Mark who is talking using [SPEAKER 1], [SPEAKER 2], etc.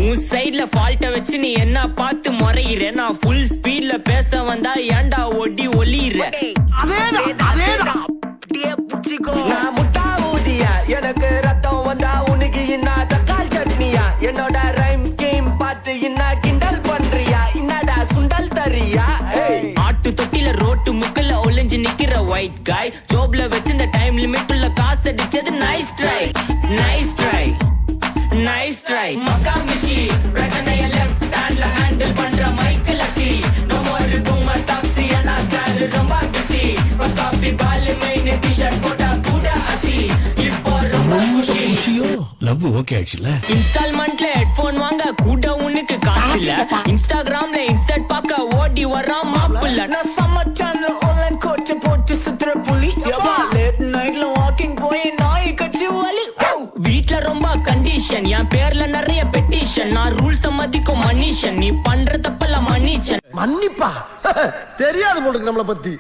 [SPEAKER 1] உன் சைடுல ஃபால்ட்ட வச்சு நீ என்ன பார்த்து முறையிற. நான் ஃபுல் ஸ்பீட்ல பேச வந்தா ஏன்டா ஒடி ஒளியிற.
[SPEAKER 2] நான் முட்டா ஊதியா எனக்கு ரத்தம் வந்தா உனக்கு இன்னா தக்காளி சட்னியா. என்னோட ரைம் ஸ்கீம் பார்த்து இன்னா கிண்டல் பண்றியா. என்னடா சுண்டல் தரியா.
[SPEAKER 1] ஆட்டு தொட்டில ரோட்டு முக்கல ஒளிஞ்சு நிக்கிற ஒயிட் காய். ஜோப்ல வச்சு இந்த டைம் லிமிட் உள்ள காசு அடிச்சது nice try nice try nice try. மக்கா மிஷி பிரச்சனைய லெஃப்ட் ஹேண்ட்ல ஹேண்டில் பண்ற மைக்கேல் சி. நோ மோர் டூமர் டாக்ஸி انا சால் ரொம்ப பிஸி. காபி பால் மெயின் டி-ஷர்ட் போட்டா கூட அசி. இப்போ ரொம்ப குஷியோ
[SPEAKER 3] லவ் ஓகே ஆயிடுச்சுல.
[SPEAKER 1] இன்ஸ்டால்மெண்ட்ல ஹெட்போன் வாங்க கூட உனக்கு காசு இல்ல. இன்ஸ்டாகிராம்ல இன்ஸ்டன்ட் பாக்க ஓடி வரான் மாப்பிள்ள.
[SPEAKER 2] நான் சம்மர் சேனல் ஆன்லைன் கோட் போட்டு சுத்துற புலி. லேட் நைட்ல வாக்கிங் போய் நாய் கச்சி வலி.
[SPEAKER 1] வீட்ல ரொம்ப கண்டிஷன், என் பேர்ல நிறைய பெட்டிஷன். நான் ரூல்ஸ் மதிக்கும் மனுஷன், நீ பண்ற தப்பெல்லாம் மன்னிச்சன்.
[SPEAKER 4] மன்னிப்பா தெரியாது போல நம்மளை பத்தி.